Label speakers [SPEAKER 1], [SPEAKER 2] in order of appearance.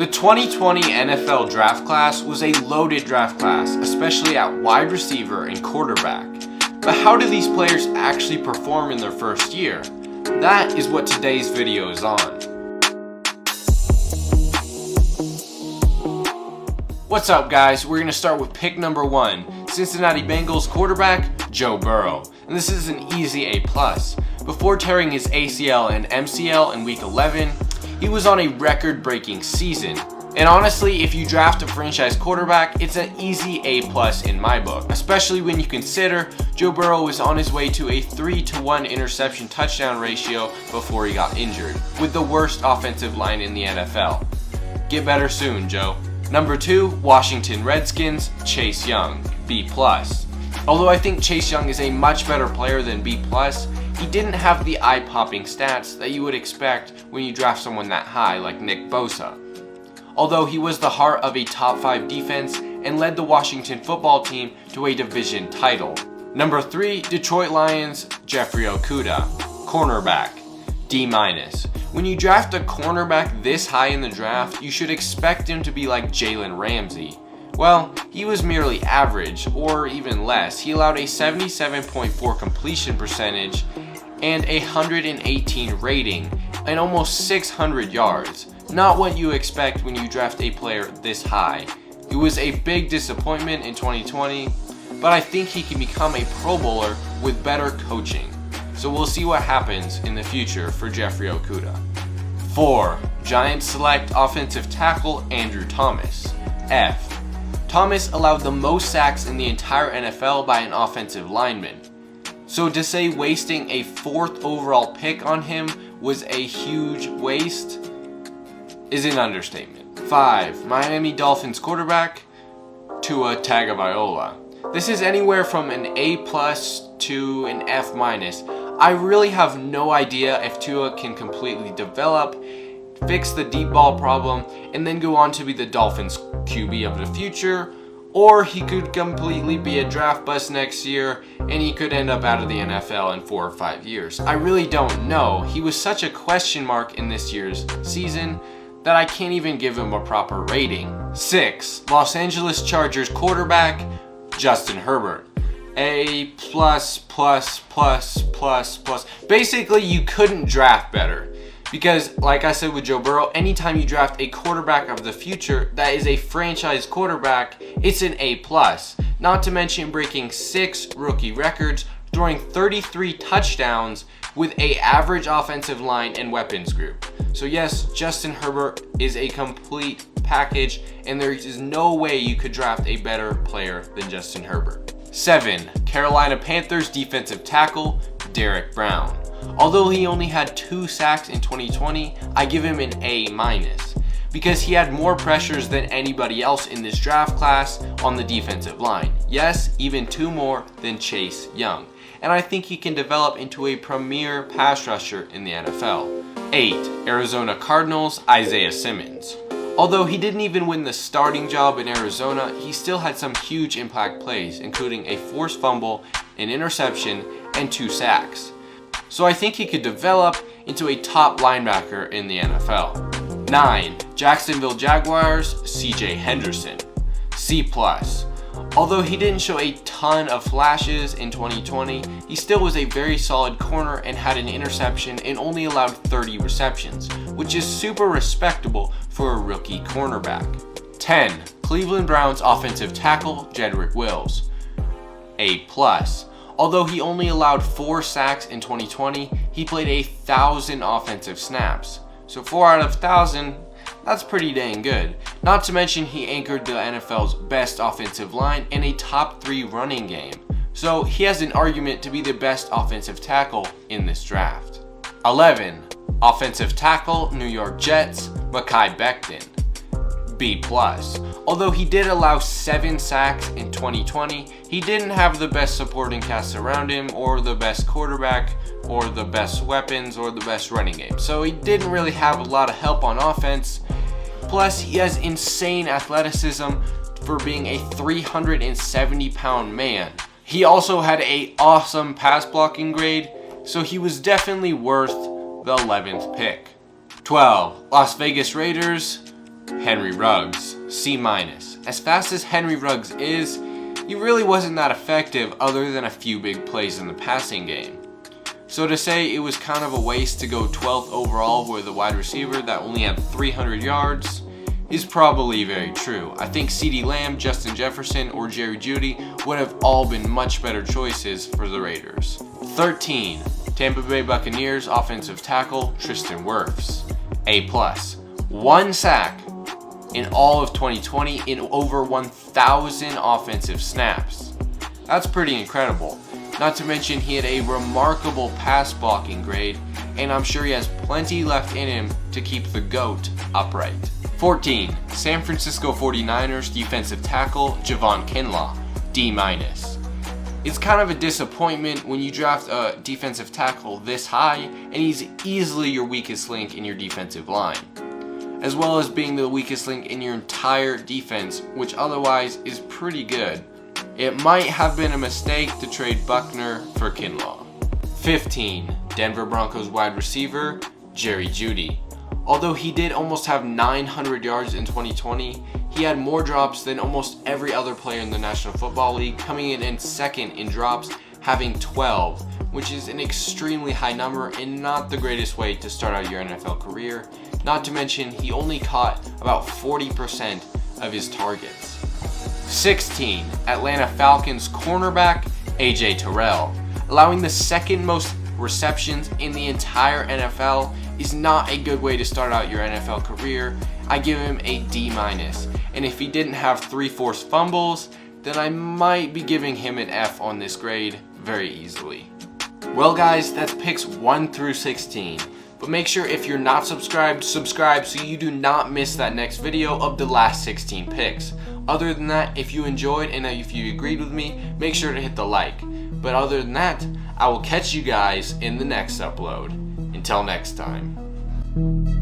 [SPEAKER 1] The 2020 NFL draft class was a loaded draft class, especially at wide receiver and quarterback. But how do these players actually perform in their first year? That is what today's video is on. What's up, guys? We're going to start with pick number 1, Cincinnati Bengals quarterback Joe Burrow. And this is an easy A+. Before tearing his ACL and MCL in week 11, he was on a record-breaking season. And honestly, if you draft a franchise quarterback, it's an easy A+ in my book, especially when you consider Joe Burrow was on his way to a 3-to-1 interception touchdown ratio before he got injured, with the worst offensive line in the NFL. Get better soon, Joe. Number 2, Washington Redskins, Chase Young, B+. Although I think Chase Young is a much better player than B+, he didn't have the eye-popping stats that you would expect when you draft someone that high like Nick Bosa. Although he was the heart of a top 5 defense and led the Washington football team to a division title. Number 3, Detroit Lions, Jeffrey Okudah, cornerback, D-. When you draft a cornerback this high in the draft, you should expect him to be like Jalen Ramsey. Well, he was merely average, or even less. He allowed a 77.4 completion percentage and a 118 rating and almost 600 yards. Not what you expect when you draft a player this high. He was a big disappointment in 2020, but I think he can become a Pro Bowler with better coaching. So we'll see what happens in the future for Jeffrey Okudah. 4, Giants select offensive tackle Andrew Thomas, F. Thomas allowed the most sacks in the entire NFL by an offensive lineman. So to say wasting a 4th overall pick on him was a huge waste is an understatement. 5, Miami Dolphins quarterback Tua Tagovailoa. This is anywhere from an A+ to an F-. I really have no idea if Tua can completely develop, fix the deep ball problem, and then go on to be the Dolphins QB of the future, or he could completely be a draft bust next year and he could end up out of the NFL in 4 or 5 years. I really don't know. He was such a question mark in this year's season that I can't even give him a proper rating. 6, Los Angeles Chargers quarterback Justin Herbert, A++++++. Basically, you couldn't draft better. Because, like I said with Joe Burrow, anytime you draft a quarterback of the future that is a franchise quarterback, it's an A+. Not to mention breaking 6 rookie records, throwing 33 touchdowns with an average offensive line and weapons group. So yes, Justin Herbert is a complete package, and there is no way you could draft a better player than Justin Herbert. 7, Carolina Panthers defensive tackle Derrick Brown. Although he only had 2 sacks in 2020, I give him an A-, because he had more pressures than anybody else in this draft class on the defensive line. Yes, even 2 more than Chase Young. And I think he can develop into a premier pass rusher in the NFL. 8, Arizona Cardinals Isaiah Simmons. Although he didn't even win the starting job in Arizona, he still had some huge impact plays, including a forced fumble, an interception, and 2 sacks. So I think he could develop into a top linebacker in the NFL. 9, Jacksonville Jaguars CJ Henderson, C+. Although he didn't show a ton of flashes in 2020, he still was a very solid corner and had an interception and only allowed 30 receptions, which is super respectable for a rookie cornerback. 10, Cleveland Browns offensive tackle Jedrick Wills, A+. Although he only allowed 4 sacks in 2020, he played 1,000 offensive snaps. So 4 out of 1,000, that's pretty dang good. Not to mention he anchored the NFL's best offensive line and a top 3 running game. So he has an argument to be the best offensive tackle in this draft. 11, offensive tackle New York Jets Mekhi Becton, B+. Although he did allow 7 sacks in 2020, he didn't have the best supporting cast around him, or the best quarterback, or the best weapons, or the best running game. So he didn't really have a lot of help on offense. Plus, he has insane athleticism for being a 370-pound man. He also had an awesome pass blocking grade, so he was definitely worth the 11th pick. 12, Las Vegas Raiders Henry Ruggs, C-. As fast as Henry Ruggs is, he really wasn't that effective other than a few big plays in the passing game. So to say it was kind of a waste to go 12th overall with a wide receiver that only had 300 yards is probably very true. I think CeeDee Lamb, Justin Jefferson, or Jerry Judy would have all been much better choices for the Raiders. 13. Tampa Bay Buccaneers offensive tackle Tristan Wirfs, A+. 1 sack in all of 2020 in over 1,000 offensive snaps. That's pretty incredible. Not to mention he had a remarkable pass blocking grade, and I'm sure he has plenty left in him to keep the GOAT upright. 14. San Francisco 49ers defensive tackle Javon, D-. It's kind of a disappointment when you draft a defensive tackle this high and he's easily your weakest link in your defensive line, as well as being the weakest link in your entire defense, which otherwise is pretty good. It might have been a mistake to trade Buckner for Kinlaw. 15. Denver Broncos wide receiver Jerry Judy. Although he did almost have 900 yards in 2020, he had more drops than almost every other player in the National Football League, coming in second in drops, having 12, which is an extremely high number and not the greatest way to start out your NFL career. Not to mention, he only caught about 40% of his targets. 16. Atlanta Falcons cornerback AJ Terrell. Allowing the second most receptions in the entire NFL is not a good way to start out your NFL career. I give him a D-. And if he didn't have 3 forced fumbles, then I might be giving him an F on this grade very easily. Well guys, that's picks 1 through 16. But make sure if you're not subscribed, subscribe so you do not miss that next video of the last 16 picks. Other than that, if you enjoyed and if you agreed with me, make sure to hit the like. But other than that, I will catch you guys in the next upload. Until next time.